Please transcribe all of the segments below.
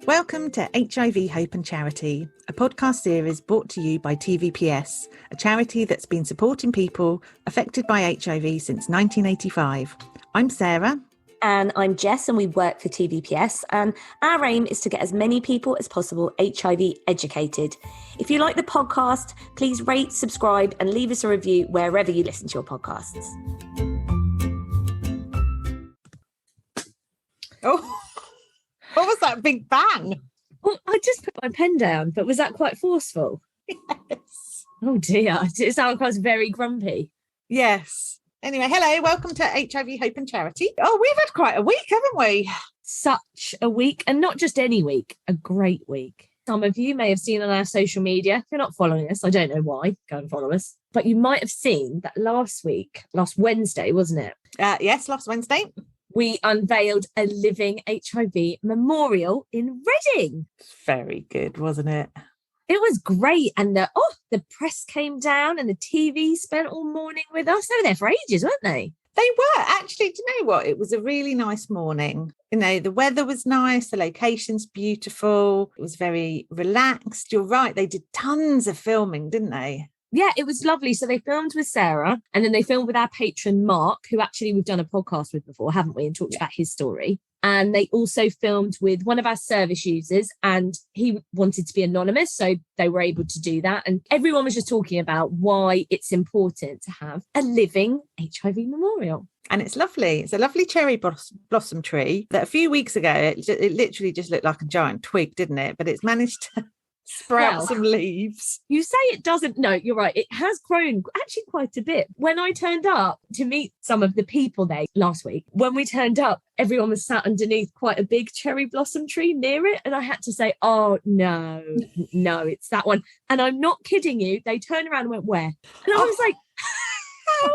Welcome to HIV Hope and Charity, a podcast series brought to you by TVPS, a charity that's been supporting people affected by HIV since 1985. I'm Sarah. And I'm Jess, and we work for TVPS. And our aim is to get as many people as possible HIV educated. If you like the podcast, please rate, subscribe, and leave us a review wherever you listen to your podcasts. Oh. What was that big bang? Well, I just put my pen down, but was that quite forceful? Yes. Oh dear, it sounded like I was very grumpy. Yes. Anyway, hello, welcome to HIV Hope and Charity. Oh, we've had quite a week, haven't we? Such a week, and not just any week, a great week. Some of you may have seen on our social media. If you're not following us, I don't know why, go and follow us. But you might have seen that last Wednesday, wasn't it? Yes, last Wednesday. We unveiled a living HIV memorial in Reading. Very good, wasn't it? It was great. And the press came down and the TV spent all morning with us. They were there for ages, weren't they? They were. Actually, do you know what? It was a really nice morning. You know, the weather was nice. The location's beautiful. It was very relaxed. You're right. They did tons of filming, didn't they? Yeah, it was lovely. So they filmed with Sarah, and then they filmed with our patron, Mark, who actually we've done a podcast with before, haven't we? And talked about his story. And they also filmed with one of our service users, and he wanted to be anonymous. So they were able to do that. And everyone was just talking about why it's important to have a living HIV memorial. And it's lovely. It's a lovely cherry blossom tree that a few weeks ago, it literally just looked like a giant twig, didn't it? But it's managed to sprout some leaves. You say it doesn't. No, you're right. It has grown actually quite a bit. When I turned up to meet some of the people there last week, when we turned up, everyone was sat underneath quite a big cherry blossom tree near it. And I had to say, oh, no, it's that one. And I'm not kidding you. They turned around and went, where? And I was like, how?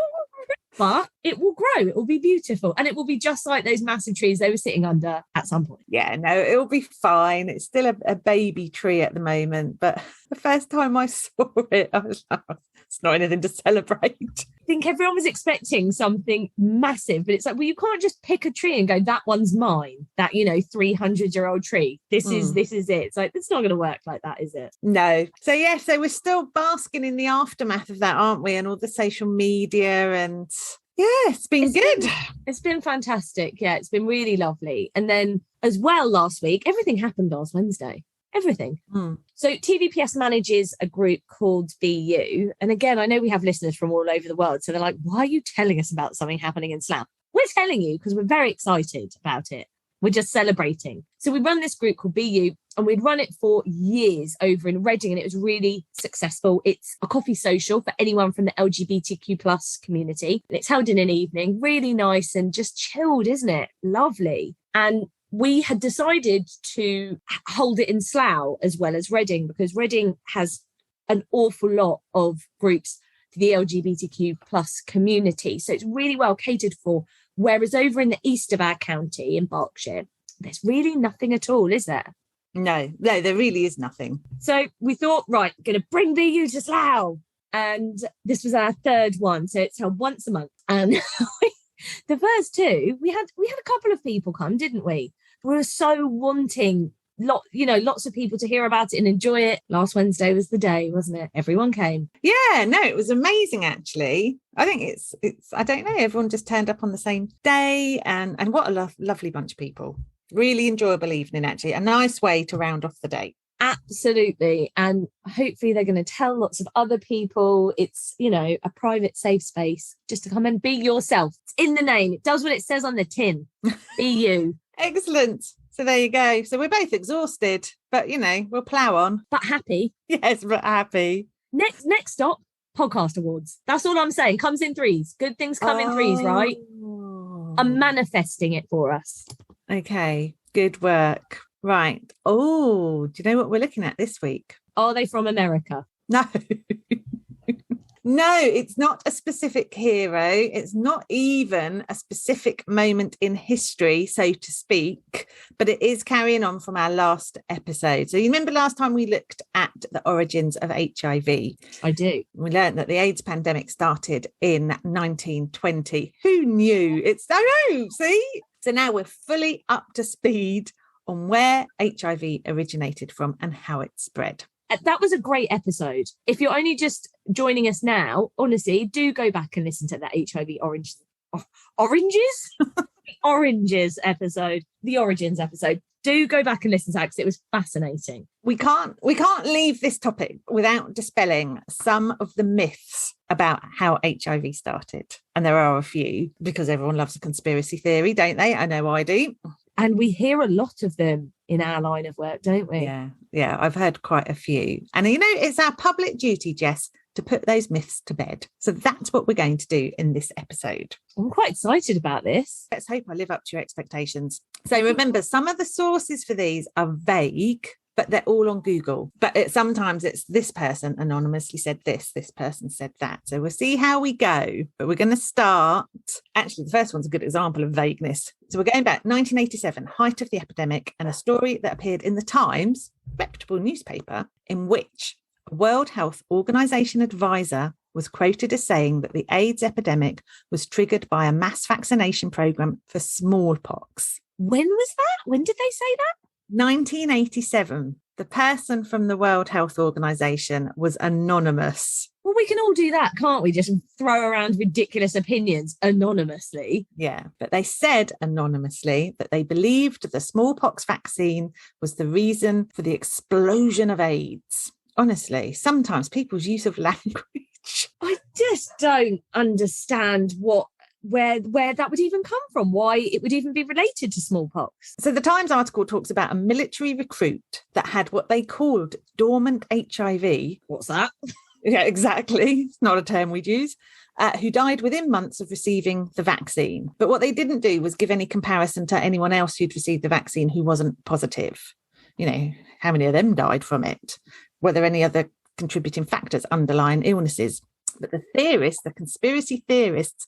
But it will grow. It will be beautiful. And it will be just like those massive trees they were sitting under at some point. Yeah, no, it'll be fine. It's still a baby tree at the moment. But the first time I saw it, I was like, it's not anything to celebrate. I think everyone was expecting something massive. But it's like, well, you can't just pick a tree and go, that one's mine. That, 300-year-old tree. This is it. It's like, it's not going to work like that, is it? No. So, so we're still basking in the aftermath of that, aren't we? And all the social media and... yeah, it's been good. It's been fantastic. Yeah, it's been really lovely. And then as well last week, everything happened last Wednesday. Everything. So TVPS manages a group called BU. And again, I know we have listeners from all over the world. So they're like, why are you telling us about something happening in Slough? We're telling you because we're very excited about it. We're just celebrating. So we run this group called BU, and we'd run it for years over in Reading, and it was really successful. It's a coffee social for anyone from the LGBTQ plus community. And it's held in an evening, really nice and just chilled, isn't it? Lovely. And we had decided to hold it in Slough as well as Reading, because Reading has an awful lot of groups for the LGBTQ plus community. So it's really well catered for. Whereas over in the east of our county in Berkshire, there's really nothing at all, is there? No, there really is nothing. So we thought, right, going to bring BU to Slough. And this was our third one. So it's held once a month. And the first two, we had a couple of people come, didn't we? We were so wanting lots of people to hear about it and enjoy it. Last Wednesday was the day, wasn't it? Everyone came. Yeah, no, it was amazing, actually. I think it's I don't know, everyone just turned up on the same day, and what a lovely bunch of people. Really enjoyable evening, actually. A nice way to round off the day. Absolutely. And hopefully they're going to tell lots of other people. It's, a private safe space just to come and be yourself. It's in the name. It does what it says on the tin. Be you. Excellent. So there you go. So we're both exhausted, but, we'll plough on. But happy. Yes, but happy. Next stop, podcast awards. That's all I'm saying. Comes in threes. Good things come in threes, right? I'm manifesting it for us. Okay, good work. Right. Oh, do you know what we're looking at this week? Are they from America? No. No, it's not a specific hero. It's not even a specific moment in history, so to speak, but it is carrying on from our last episode. So you remember last time we looked at the origins of HIV? I do. We learned that the AIDS pandemic started in 1920. Who knew? I know, see? So now we're fully up to speed on where HIV originated from and how it spread. That was a great episode. If you're only just joining us now, honestly, do go back and listen to that HIV oranges episode, the origins episode. Do go back and listen to that because it was fascinating. We can't leave this topic without dispelling some of the myths about how HIV started. And there are a few, because everyone loves a conspiracy theory, don't they? I know I do. And we hear a lot of them in our line of work, don't we? Yeah, I've heard quite a few. And, you know, it's our public duty, Jess, to put those myths to bed. So that's what we're going to do in this episode. I'm quite excited about this. Let's hope I live up to your expectations. So remember, some of the sources for these are vague, but they're all on Google. But sometimes it's this person anonymously said this person said that. So we'll see how we go. But we're going to start. Actually, the first one's a good example of vagueness. So we're going back 1987, height of the epidemic, and a story that appeared in the Times, reputable newspaper, in which a World Health Organization advisor was quoted as saying that the AIDS epidemic was triggered by a mass vaccination program for smallpox. When was that? When did they say that? 1987. The person from the World Health Organization was anonymous. Well, we can all do that, can't we? Just throw around ridiculous opinions anonymously. Yeah, but they said anonymously that they believed the smallpox vaccine was the reason for the explosion of AIDS. Honestly, sometimes people's use of language. I just don't understand where that would even come from, why it would even be related to smallpox. So the Times article talks about a military recruit that had what they called dormant HIV. What's that? Yeah, exactly. It's not a term we'd use. Who died within months of receiving the vaccine. But what they didn't do was give any comparison to anyone else who'd received the vaccine who wasn't positive. You know, how many of them died from it? Were there any other contributing factors, underlying illnesses? But the conspiracy theorists,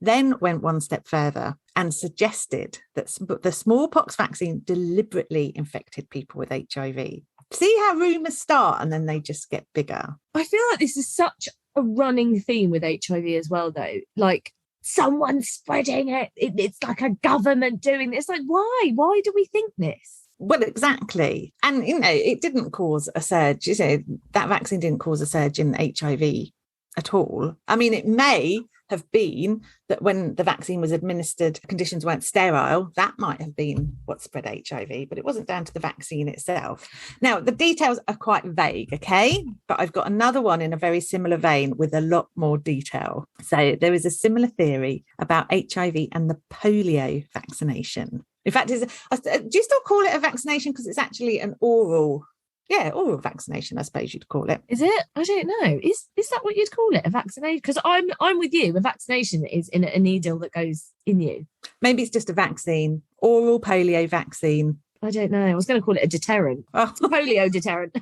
then went one step further and suggested that the smallpox vaccine deliberately infected people with HIV. See how rumours start and then they just get bigger. I feel like this is such a running theme with HIV as well, though. Like, someone's spreading it. It's like a government doing this. Like, why? Why do we think this? Well, exactly. And, you know, it didn't cause a surge. You know, that vaccine didn't cause a surge in HIV at all. I mean, it may have been that when the vaccine was administered, conditions weren't sterile. That might have been what spread HIV, but it wasn't down to the vaccine itself. Now, the details are quite vague, okay? But I've got another one in a very similar vein with a lot more detail. So there is a similar theory about HIV and the polio vaccination. In fact, do you still call it a vaccination? Because it's actually an oral vaccination, I suppose you'd call it. Is it? I don't know. Is that what you'd call it, a vaccination? Because I'm with you. A vaccination is in a needle that goes in you. Maybe it's just a vaccine, oral polio vaccine. I don't know. I was going to call it a deterrent. Oh. Polio deterrent.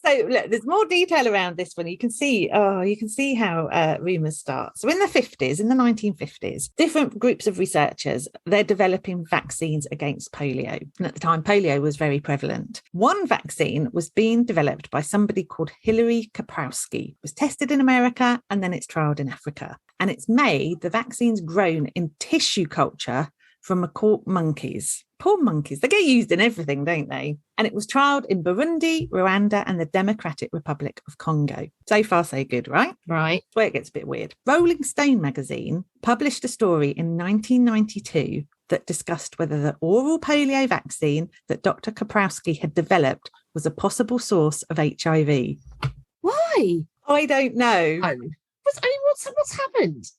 So look, there's more detail around this one. You can see how rumours start. So in the 1950s, different groups of researchers, they're developing vaccines against polio. And at the time, polio was very prevalent. One vaccine was being developed by somebody called Hilary Kaprowski. It was tested in America and then it's trialled in Africa. And the vaccine's grown in tissue culture from macaque monkeys. Poor monkeys, they get used in everything, don't they? And it was trialled in Burundi, Rwanda, and the Democratic Republic of Congo. So far, so good, right? Right. That's where it gets a bit weird. Rolling Stone magazine published a story in 1992 that discussed whether the oral polio vaccine that Dr. Kaprowski had developed was a possible source of HIV. Why? I don't know. What's happened?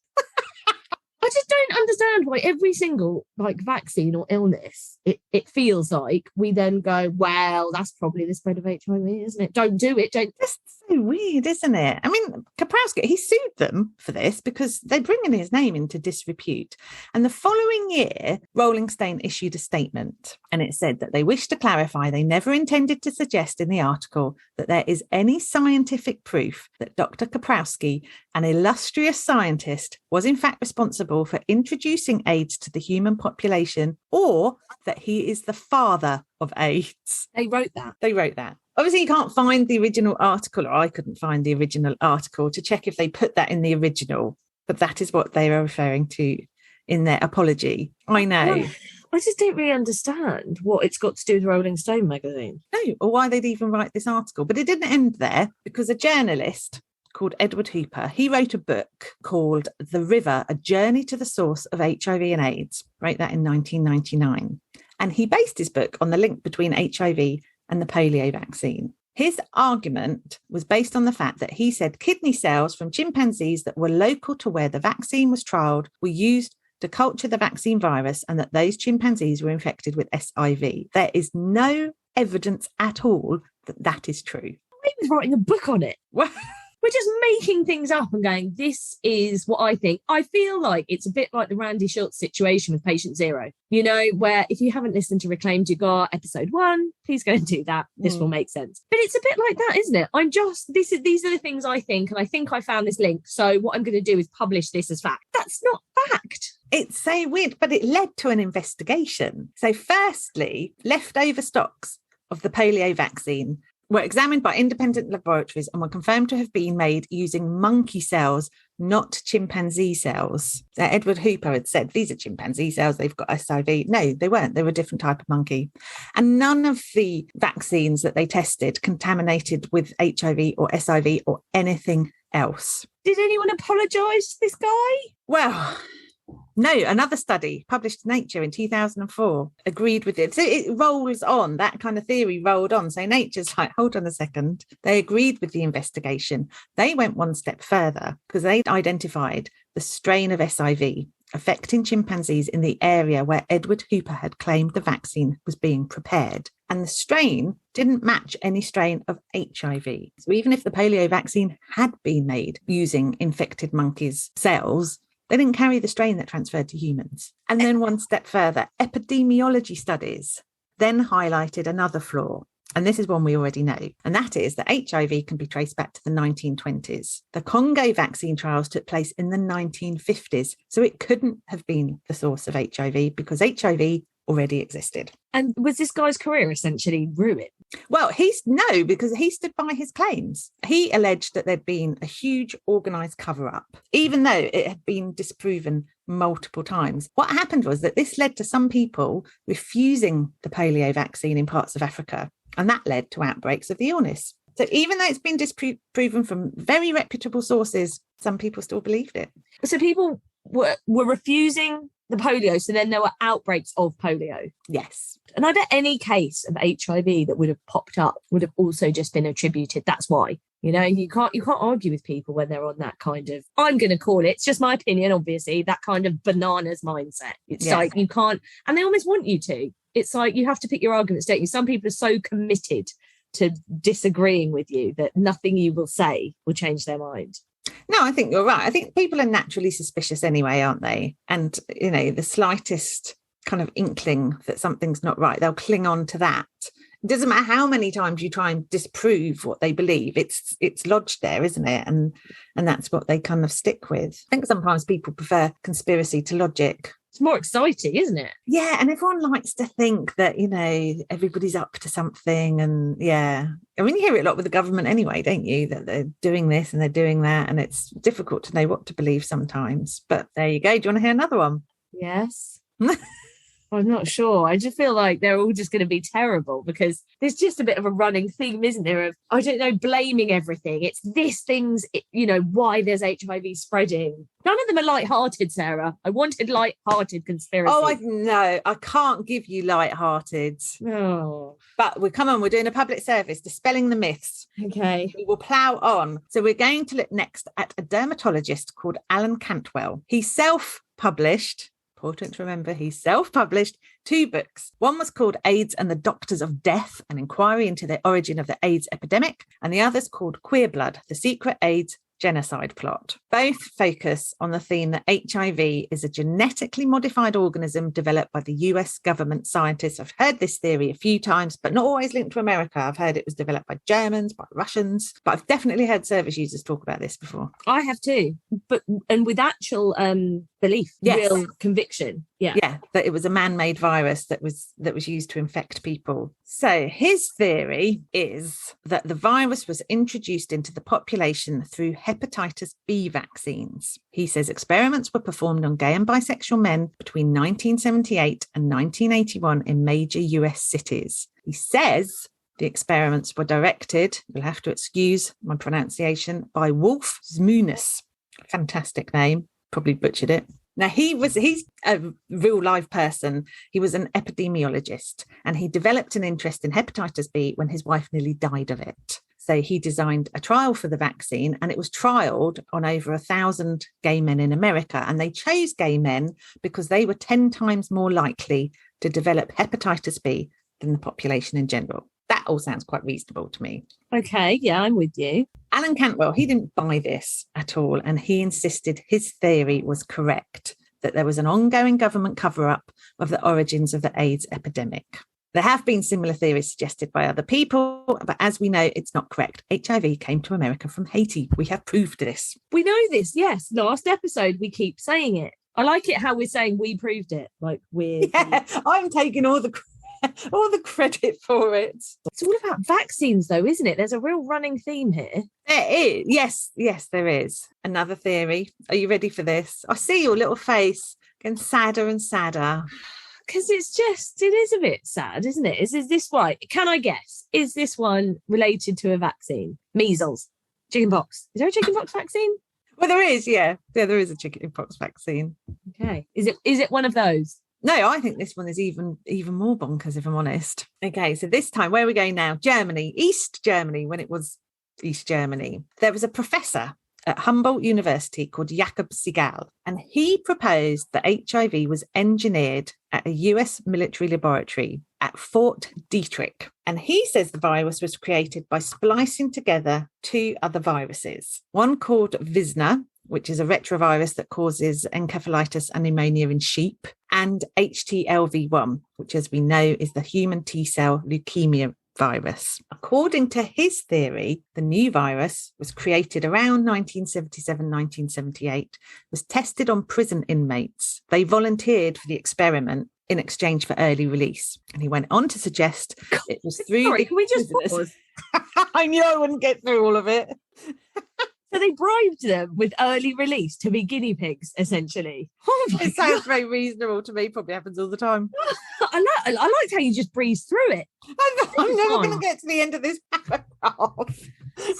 I just don't understand why every single vaccine or illness, it feels like we then go, well, that's probably the spread of HIV, isn't it? Don't do it. That's so weird, isn't it? I mean, Kaprowski, he sued them for this because they're bringing his name into disrepute. And the following year, Rolling Stone issued a statement and it said that they wish to clarify they never intended to suggest in the article that there is any scientific proof that Dr. Kaprowski, an illustrious scientist, was in fact responsible for introducing AIDS to the human population or that he is the father of AIDS. They wrote that. Obviously, you can't find the original article, or I couldn't find the original article to check if they put that in the original, but that is what they are referring to in their apology. I know. I just don't really understand what it's got to do with Rolling Stone magazine. No, or why they'd even write this article. But it didn't end there, because a journalist called Edward Hooper, he wrote a book called The River, A Journey to the Source of HIV and AIDS, wrote that in 1999. And he based his book on the link between HIV and the polio vaccine. His argument was based on the fact that he said kidney cells from chimpanzees that were local to where the vaccine was trialled were used to culture the vaccine virus, and that those chimpanzees were infected with SIV. There is no evidence at all that that is true. He was writing a book on it. We're just making things up and going, this is what I think. I feel like it's a bit like the Randy Schultz situation with Patient Zero, you know, where if you haven't listened to Reclaimed Ugar episode 1, please go and do that. This will make sense. But it's a bit like that, isn't it? These are the things I think, and I think I found this link. So what I'm going to do is publish this as fact. That's not fact. It's so weird, but it led to an investigation. So firstly, leftover stocks of the polio vaccine were examined by independent laboratories and were confirmed to have been made using monkey cells, not chimpanzee cells. Edward Hooper had said, these are chimpanzee cells, they've got SIV. No, they weren't. They were a different type of monkey. And none of the vaccines that they tested contaminated with HIV or SIV or anything else. Did anyone apologise to this guy? Well, no, another study published in Nature in 2004 agreed with it. So it rolls on, that kind of theory rolled on. So Nature's like, hold on a second. They agreed with the investigation. They went one step further because they identified the strain of SIV affecting chimpanzees in the area where Edward Hooper had claimed the vaccine was being prepared. And the strain didn't match any strain of HIV. So even if the polio vaccine had been made using infected monkeys' cells, they didn't carry the strain that transferred to humans. And then one step further, epidemiology studies then highlighted another flaw. And this is one we already know. And that is that HIV can be traced back to the 1920s. The Congo vaccine trials took place in the 1950s. So it couldn't have been the source of HIV because HIV already existed. And was this guy's career essentially ruined? Well, because he stood by his claims. He alleged that there'd been a huge organised cover-up, even though it had been disproven multiple times. What happened was that this led to some people refusing the polio vaccine in parts of Africa, and that led to outbreaks of the illness. So even though it's been disproven from very reputable sources, some people still believed it. So people were refusing the polio, so then there were outbreaks of polio. Yes. And I bet any case of HIV that would have popped up would have also just been attributed. That's why, you know, you can't argue with people when they're on that kind of, I'm going to call it, it's just my opinion, obviously, that kind of bananas mindset. It's like you can't, and they almost want you to. It's like you have to pick your arguments, don't you? Some people are so committed to disagreeing with you that nothing you will say will change their mind. No, I think you're right. I think people are naturally suspicious anyway, aren't they? And, you know, the slightest kind of inkling that something's not right, they'll cling on to that. It doesn't matter how many times you try and disprove what they believe. It's lodged there, isn't it? And that's what they kind of stick with. I think sometimes people prefer conspiracy to logic. It's more exciting, isn't it? Yeah, and everyone likes to think that, you know, everybody's up to something. And yeah, I mean, you hear it a lot with the government anyway, don't you? That they're doing this and they're doing that. And it's difficult to know what to believe sometimes. But there you go. Do you want to hear another one? Yes. I'm not sure. I just feel like they're all just going to be terrible because there's just a bit of a running theme, isn't there? Of, I don't know, blaming everything. It's this thing's, you know, why there's HIV spreading. None of them are light-hearted, Sarah. I wanted light-hearted conspiracy. Oh, I can't give you light-hearted. Oh. But we're doing a public service, dispelling the myths. Okay. We will plough on. So we're going to look next at a dermatologist called Alan Cantwell. He self-published, important to remember, he self-published 2 books. One was called AIDS and the Doctors of Death, an inquiry into the origin of the AIDS epidemic, and the other's called Queer Blood, the secret AIDS genocide plot. Both focus on the theme that HIV is a genetically modified organism developed by the US government scientists. I've heard this theory a few times, but not always linked to America. I've heard it was developed by Germans, by Russians, but I've definitely heard service users talk about this before. I have too. And with actual belief, Yes. real conviction. Yeah, that it was a man-made virus that was used to infect people. So his theory is that the virus was introduced into the population through hepatitis B vaccines. He says experiments were performed on gay and bisexual men between 1978 and 1981 in major US cities. He says the experiments were directed, you'll have to excuse my pronunciation, by Wolf Zmunis. Fantastic name, probably butchered it. Now, he's a real live person. He was an epidemiologist, and he developed an interest in hepatitis B when his wife nearly died of it. So he designed a trial for the vaccine, and it was trialled on over 1,000 gay men in America. And they chose gay men because they were 10 times more likely to develop hepatitis B than the population in general. That all sounds quite reasonable to me. Okay, yeah, I'm with you. Alan Cantwell, he didn't buy this at all, and he insisted his theory was correct, that there was an ongoing government cover-up of the origins of the AIDS epidemic. There have been similar theories suggested by other people, but as we know, it's not correct. HIV came to America from Haiti. We have proved this. We know this, yes. Last episode, we keep saying it. I like it how we're saying we proved it. Like we're... Yeah, I'm taking all the credit for it. It's all about vaccines, though, isn't it? There's a real running theme here. There is. Yes, there is. Another theory. Are you ready for this? I see your little face getting sadder and sadder. Because it is a bit sad, isn't it? Is this right? Can I guess? Is this one related to a vaccine? Measles, chickenpox. Is there a chickenpox vaccine? Well, there is, yeah. There is a chickenpox vaccine. Okay. Is it one of those? No, I think this one is even more bonkers, if I'm honest. Okay, so this time, where are we going now? Germany, East Germany, when it was East Germany. There was a professor at Humboldt University called Jakob Segal, and he proposed that HIV was engineered at a US military laboratory at Fort Detrick. And he says the virus was created by splicing together two other viruses, one called Visna, which is a retrovirus that causes encephalitis and pneumonia in sheep, and HTLV1, which, as we know, is the human T-cell leukemia virus. According to his theory, the new virus was created around 1977-1978, was tested on prison inmates. They volunteered for the experiment in exchange for early release. And he went on to suggest it was through... Sorry, can we just pause? I knew I wouldn't get through all of it. So they bribed them with early release to be guinea pigs, essentially. Oh it sounds very reasonable to me. Probably happens all the time. I liked how you just breezed through it. I'm never going to get to the end of this paragraph.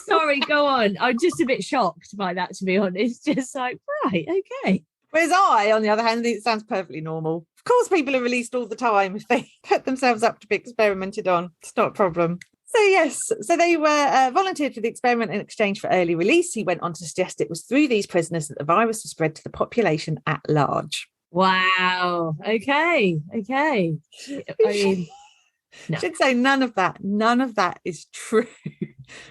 Sorry, go on. I'm just a bit shocked by that, to be honest. Just like, right, okay. Whereas I, on the other hand, think it sounds perfectly normal. Of course, people are released all the time if they put themselves up to be experimented on. It's not a problem. So yes, so they were volunteered for the experiment in exchange for early release. He went on to suggest it was through these prisoners that the virus was spread to the population at large. Wow. Okay. I mean, no. Should say none of that is true.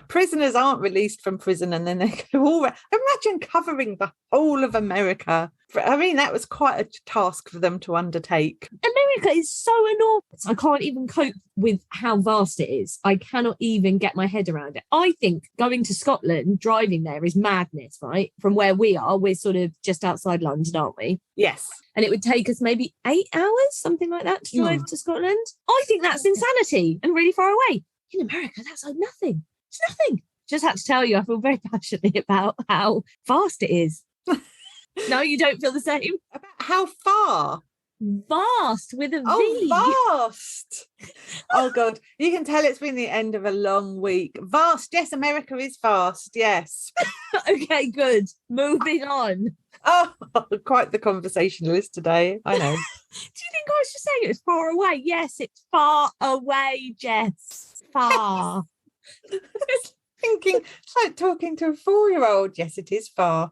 Prisoners aren't released from prison and then they go all imagine covering the whole of America. I mean, that was quite a task for them to undertake. America is so enormous. I can't even cope with how vast it is. I cannot even get my head around it. I think going to Scotland, driving there is madness, right? From where we are, we're sort of just outside London, aren't we? Yes. And it would take us maybe 8 hours, something like that, to drive to Scotland. I think that's insanity and really far away. In America, that's like nothing. It's nothing. Just had to tell you, I feel very passionately about how vast it is. No, you don't feel the same? About how far? Vast with a V. Oh, vast. Oh, God. You can tell it's been the end of a long week. Vast. Yes, America is vast. Yes. Okay, good. Moving on. Oh, quite the conversationalist today. I know. Do you think I was just saying it was far away? Yes, it's far away, Jess. Far. Thinking, it's like talking to a 4-year-old. Yes, it is far.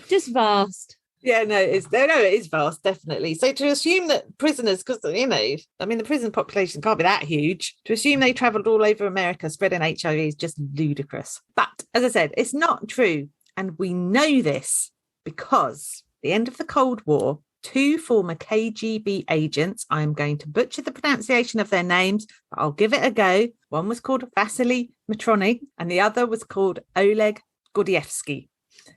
Just vast. Yeah, no, it is vast, definitely. So to assume that prisoners, because, you know, I mean, the prison population can't be that huge, to assume they travelled all over America spreading HIV is just ludicrous. But as I said, it's not true. And we know this because at the end of the Cold War, 2 former KGB agents, I'm going to butcher the pronunciation of their names, but I'll give it a go. One was called Vasily Matrony and the other was called Oleg Gordievsky.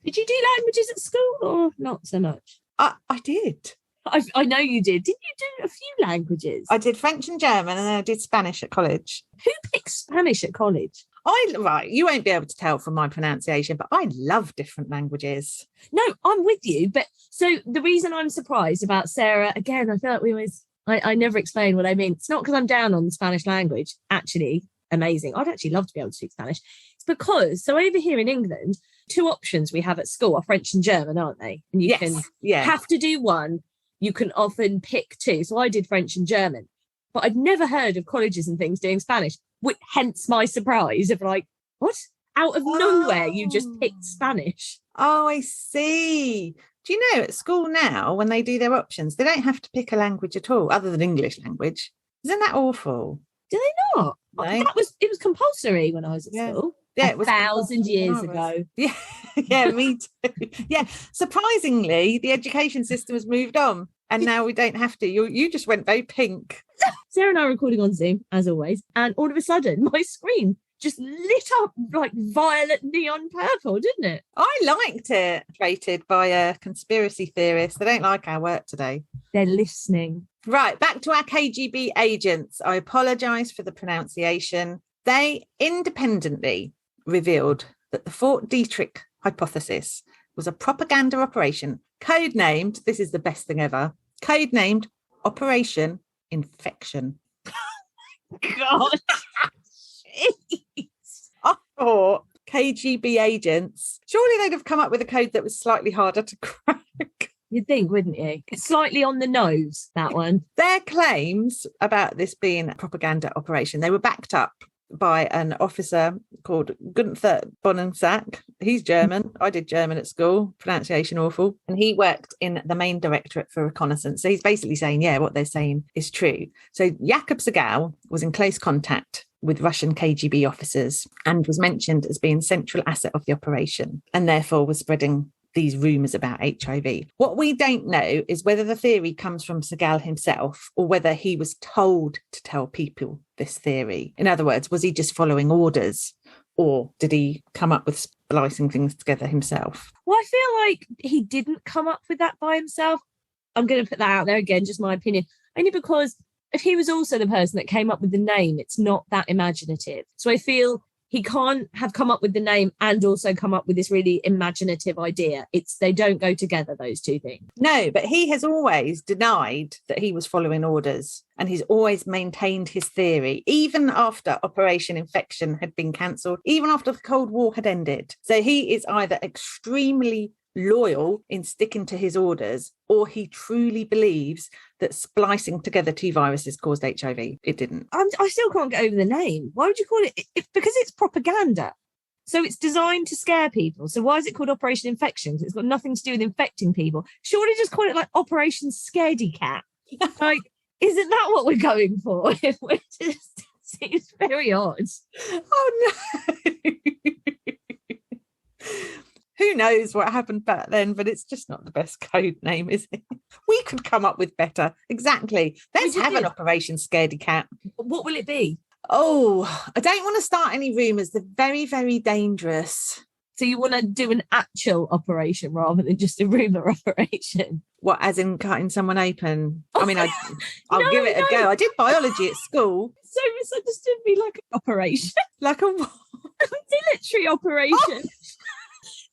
Did you do languages at school or not so much? I did. I know you did. Didn't you do a few languages? I did French and German, and then I did Spanish at college. Who picks Spanish at college? Right, you won't be able to tell from my pronunciation, but I love different languages. No, I'm with you. But so the reason I'm surprised about Sarah, again, I feel like we always, I never explain what I mean. It's not because I'm down on the Spanish language. Actually, amazing. I'd actually love to be able to speak Spanish. It's because, so over here in England, 2 options we have at school are French and German, aren't they? And you can have to do one. You can often pick 2. So I did French and German, but I'd never heard of colleges and things doing Spanish, hence my surprise of like, what? Out of nowhere, you just picked Spanish. Oh, I see. Do you know at school now, when they do their options, they don't have to pick a language at all, other than English language. Isn't that awful? Do they not? No. It was compulsory when I was at school. Yeah, it was 1,000 years ago. Yeah, yeah, me too. Yeah, surprisingly, the education system has moved on, and now we don't have to. You just went very pink. Sarah and I are recording on Zoom, as always, and all of a sudden, my screen just lit up like violet neon purple, didn't it? I liked it. Rated by a conspiracy theorist. They don't like our work today. They're listening. Right, back to our KGB agents. I apologise for the pronunciation. They independently revealed that the Fort Detrick hypothesis was a propaganda operation, codenamed, this is the best thing ever, codenamed Operation Infection. God. Jeez. I thought KGB agents, surely they'd have come up with a code that was slightly harder to crack. You'd think, wouldn't you? It's slightly on the nose, that one. Their claims about this being a propaganda operation, they were backed up by an officer called Gunther Bonensack. He's German. I did German at school, pronunciation awful. And he worked in the main directorate for reconnaissance. So he's basically saying, yeah, what they're saying is true. So Jakub Segal was in close contact with Russian KGB officers and was mentioned as being central asset of the operation, and therefore was spreading these rumours about HIV. What we don't know is whether the theory comes from Segal himself or whether he was told to tell people this theory. In other words, was he just following orders, or did he come up with splicing things together himself? Well, I feel like he didn't come up with that by himself. I'm going to put that out there again, just my opinion, only because if he was also the person that came up with the name, it's not that imaginative. So I feel he can't have come up with the name and also come up with this really imaginative idea. They don't go together, those two things. No, but he has always denied that he was following orders, and he's always maintained his theory, even after Operation Infection had been cancelled, even after the Cold War had ended. So he is either extremely loyal in sticking to his orders, or he truly believes that splicing together 2 viruses caused HIV. It didn't. I still can't get over the name. Why would you call it? Because it's propaganda. So it's designed to scare people. So why is it called Operation Infection? It's got nothing to do with infecting people. Surely just call it like Operation Scaredy Cat. Like, isn't that what we're going for? It just seems very odd. Oh no. Who knows what happened back then, but it's just not the best code name, is it? We could come up with better. Exactly. Let's have an Operation Scaredy Cat. What will it be? Oh, I don't want to start any rumours. They're very, very dangerous. So you want to do an actual operation rather than just a rumour operation? What, as in cutting someone open? I mean, I'll give it a go. I did biology at school. So misunderstood me, like an operation. Like a military operation.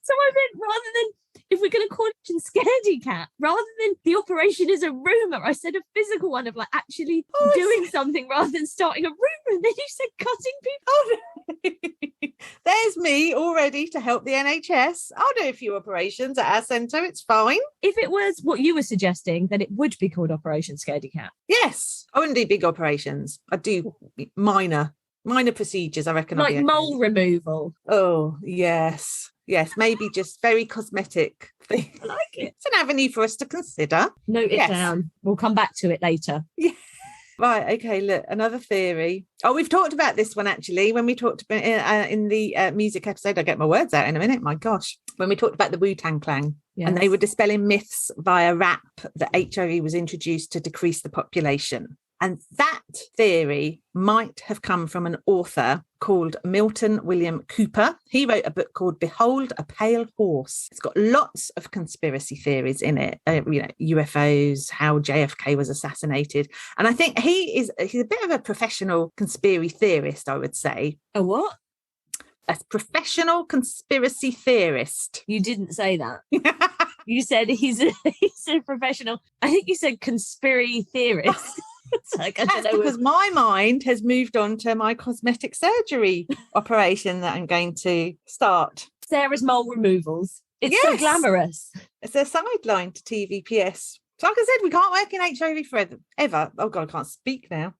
So I meant, rather than, if we're going to call it a scaredy cat, rather than the operation is a rumour, I said a physical one of like actually doing something rather than starting a rumour. And then you said cutting people. There's me all ready to help the NHS. I'll do a few operations at our centre. It's fine. If it was what you were suggesting, then it would be called Operation Scaredy Cat. Yes. I wouldn't do big operations. I'd do minor procedures, I reckon. Like mole removal. Oh, yes. Yes, maybe just very cosmetic thing. I like it. It's an avenue for us to consider. Note it down. We'll come back to it later. Yeah. Right, okay, look, another theory. Oh, we've talked about this one, actually, when we talked about in the music episode. I'll get my words out in a minute, my gosh. When we talked about the Wu-Tang Clan. Yes. And they were dispelling myths via rap that HIV was introduced to decrease the population. And that theory might have come from an author called Milton William Cooper. He wrote a book called Behold a Pale Horse. It's got lots of conspiracy theories in it, UFOs, how JFK was assassinated. And I think he's a bit of a professional conspiracy theorist, I would say. A what? A professional conspiracy theorist. You didn't say that. You said he's a professional. I think you said conspiracy theorist. Like, that's because my mind has moved on to my cosmetic surgery operation that I'm going to start. Sarah's mole removals. It's so glamorous. It's a sideline to TVPS. So like I said, we can't work in HIV forever, ever. Oh God, I can't speak now.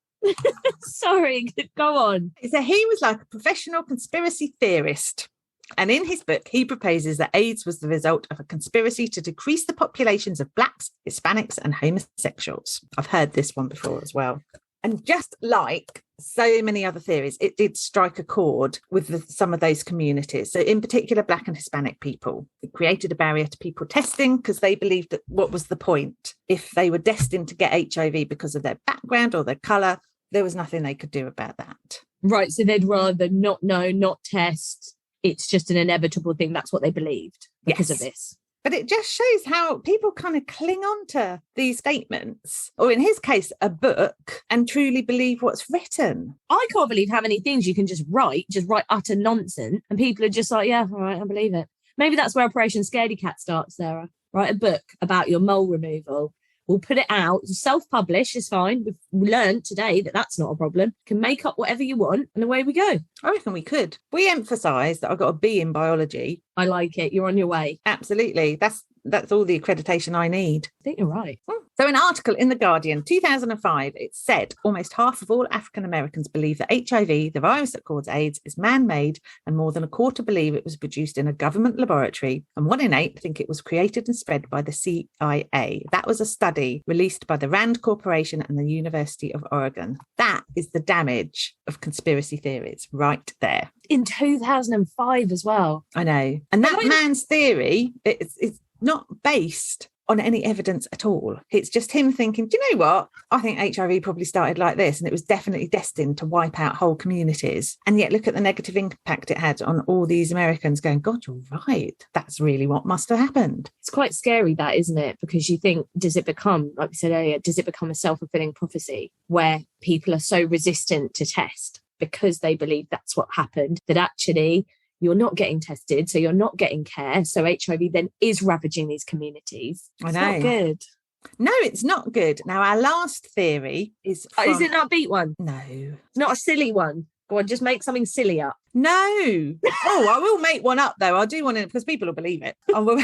Sorry, go on. So he was like a professional conspiracy theorist. And in his book, he proposes that AIDS was the result of a conspiracy to decrease the populations of Blacks, Hispanics, and homosexuals. I've heard this one before as well. And just like so many other theories, it did strike a chord with some of those communities. So in particular, Black and Hispanic people. It created a barrier to people testing because they believed that what was the point? If they were destined to get HIV because of their background or their colour, there was nothing they could do about that. Right, so they'd rather not know, not test. It's just an inevitable thing. That's what they believed because of this. But it just shows how people kind of cling on to these statements, or in his case, a book, and truly believe what's written. I can't believe how many things you can just write utter nonsense. And people are just like, yeah, all right, I believe it. Maybe that's where Operation Scaredy Cat starts, Sarah. Write a book about your mole removal. We'll put it out. Self-publish is fine. We've learned today that that's not a problem. You can make up whatever you want and away we go. I reckon we could. We emphasise that I got a B in biology. I like it. You're on your way. Absolutely. That's all the accreditation I need. I think you're right. So an article in The Guardian, 2005, it said almost half of all African Americans believe that HIV, the virus that causes AIDS, is man-made, and more than a quarter believe it was produced in a government laboratory, and 1 in 8 think it was created and spread by the CIA. That was a study released by the Rand Corporation and the University of Oregon. That is the damage of conspiracy theories right there. In 2005 as well. I know. And that man's theory, it's not based on any evidence at all. It's just him thinking, do you know what? I think HIV probably started like this, and it was definitely destined to wipe out whole communities. And yet look at the negative impact it had on all these Americans going, God, you're right. That's really what must have happened. It's quite scary, that, isn't it? Because you think, does it become, like we said earlier, does it become a self-fulfilling prophecy where people are so resistant to test because they believe that's what happened, that actually you're not getting tested, so you're not getting care. So HIV then is ravaging these communities. I know. It's not good. No, it's not good. Now, our last theory is... Is it an upbeat one? No. It's not a silly one. Go on, just make something silly up. No. I will make one up, though. I'll do one because people will believe it. I will...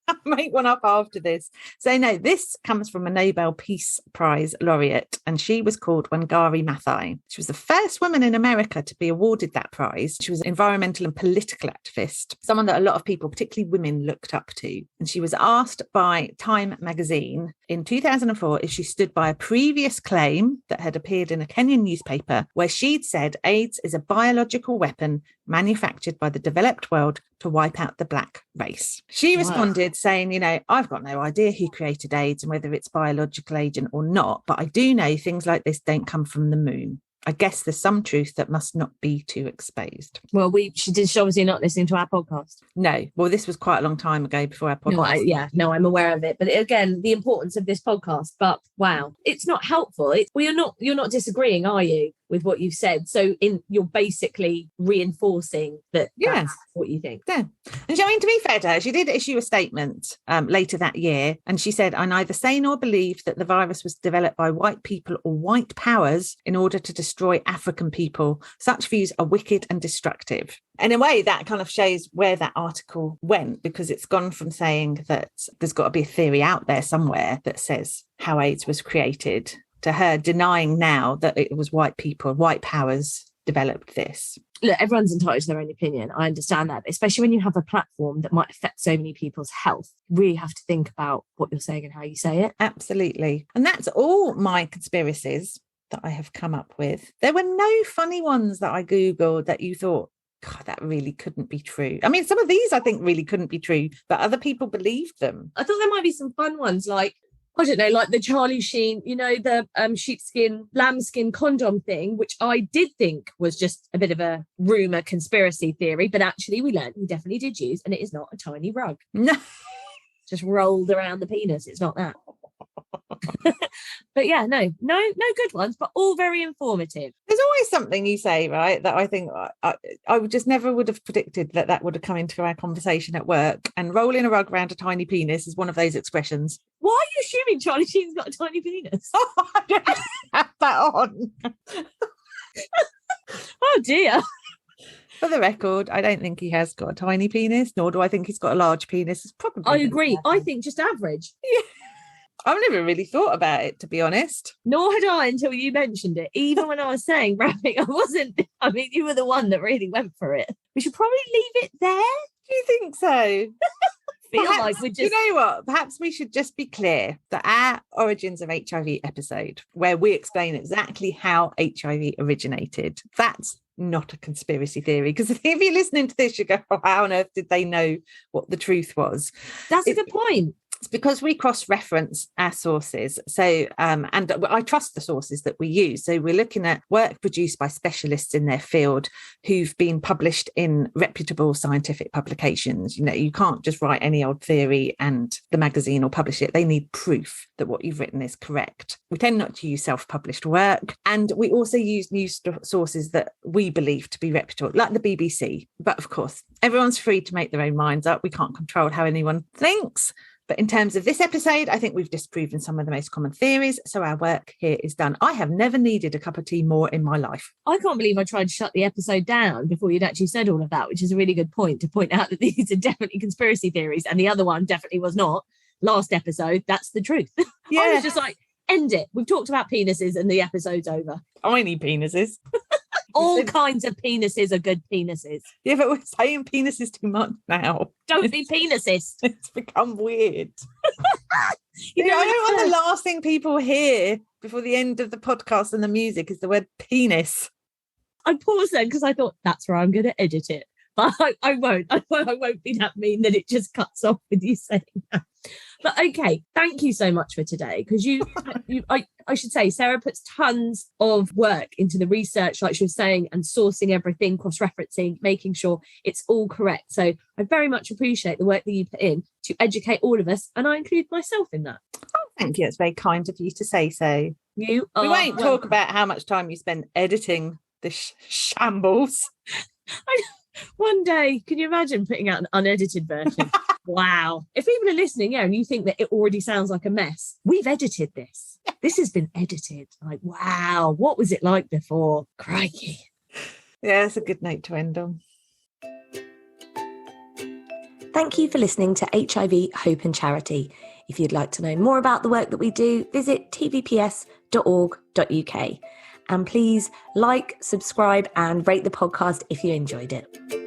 I'll make one up after this. So no, this comes from a Nobel Peace Prize laureate, and she was called Wangari Maathai. She was the first woman in America to be awarded that prize. She was an environmental and political activist, someone that a lot of people, particularly women, looked up to. And she was asked by Time magazine in 2004 if she stood by a previous claim that had appeared in a Kenyan newspaper where she'd said AIDS is a biological weapon manufactured by the developed world to wipe out the black race. She responded saying, I've got no idea who created AIDS and whether it's biological agent or not, but I do know things like this don't come from the moon. I guess there's some truth that must not be too exposed. Well, she's obviously not listening to our podcast. No. Well, this was quite a long time ago before our podcast. No, I'm aware of it. But again, the importance of this podcast. But wow, it's not helpful. You're not disagreeing, are you, with what you've said? So you're basically reinforcing that that's what you think. Yeah. And to be fair to her, she did issue a statement later that year. And she said, I neither say nor believe that the virus was developed by white people or white powers in order to destroy African people. Such views are wicked and destructive. In a way, that kind of shows where that article went, because it's gone from saying that there's got to be a theory out there somewhere that says how AIDS was created to her denying now that it was white people, white powers developed this. Look, everyone's entitled to their own opinion. I understand that, but especially when you have a platform that might affect so many people's health, you really have to think about what you're saying and how you say it. Absolutely. And that's all my conspiracies that I have come up with. There were no funny ones that I Googled that you thought, God, that really couldn't be true. I mean, some of these I think really couldn't be true, but other people believed them. I thought there might be some fun ones like I don't know, like the Charlie Sheen, the sheepskin, lambskin condom thing, which I did think was just a bit of a rumour conspiracy theory, but actually we learned we definitely did use, and it is not a tiny rug. No. Just rolled around the penis. It's not that. But yeah, no good ones, but all very informative. There's always something you say, right, that I think I would just never would have predicted that would have come into our conversation at work. And rolling a rug around a tiny penis is one of those expressions. Why are you assuming Charlie Sheen's got a tiny penis? I don't have that on. Oh dear. For the record, I don't think he has got a tiny penis, nor do I think he's got a large penis. It's probably. I agree. I think just average. Yeah. I've never really thought about it, to be honest. Nor had I until you mentioned it. Even when I was saying rapping, you were the one that really went for it. We should probably leave it there. Do you think so? Like we're just... You know what? Perhaps we should just be clear that our Origins of HIV episode, where we explain exactly how HIV originated, that's not a conspiracy theory. Because if you're listening to this, you go, oh, how on earth did they know what the truth was? That's a good point. It's because we cross-reference our sources. So, and I trust the sources that we use. So we're looking at work produced by specialists in their field who've been published in reputable scientific publications. You can't just write any old theory and the magazine will publish it. They need proof that what you've written is correct. We tend not to use self-published work. And we also use news sources that we believe to be reputable, like the BBC. But of course, everyone's free to make their own minds up. We can't control how anyone thinks. But in terms of this episode, I think we've disproven some of the most common theories. So our work here is done. I have never needed a cup of tea more in my life. I can't believe I tried to shut the episode down before you'd actually said all of that, which is a really good point to point out that these are definitely conspiracy theories. And the other one definitely was not. Last episode, that's the truth. Yeah. I was just like, end it. We've talked about penises and the episode's over. Tiny penises. All kinds of penises are good penises. Yeah, but we're saying penises too much now. Don't be penicist. It's become weird. I don't want the last thing people hear before the end of the podcast and the music is the word penis. I paused then because I thought that's where I'm going to edit it. But I won't. I won't be that mean that it just cuts off with you saying that. But okay, thank you so much for today. Because I should say, Sarah puts tons of work into the research, like she was saying, and sourcing everything, cross-referencing, making sure it's all correct. So I very much appreciate the work that you put in to educate all of us, and I include myself in that. Oh, thank you. It's very kind of you to say so. We won't talk about how much time you spend editing this shambles. One day, can you imagine putting out an unedited version? Wow. If people are listening, and you think that it already sounds like a mess, we've edited this. This has been edited. Like, wow, what was it like before? Crikey. Yeah, it's a good note to end on. Thank you for listening to HIV, Hope and Charity. If you'd like to know more about the work that we do, visit tvps.org.uk. And please like, subscribe and rate the podcast if you enjoyed it.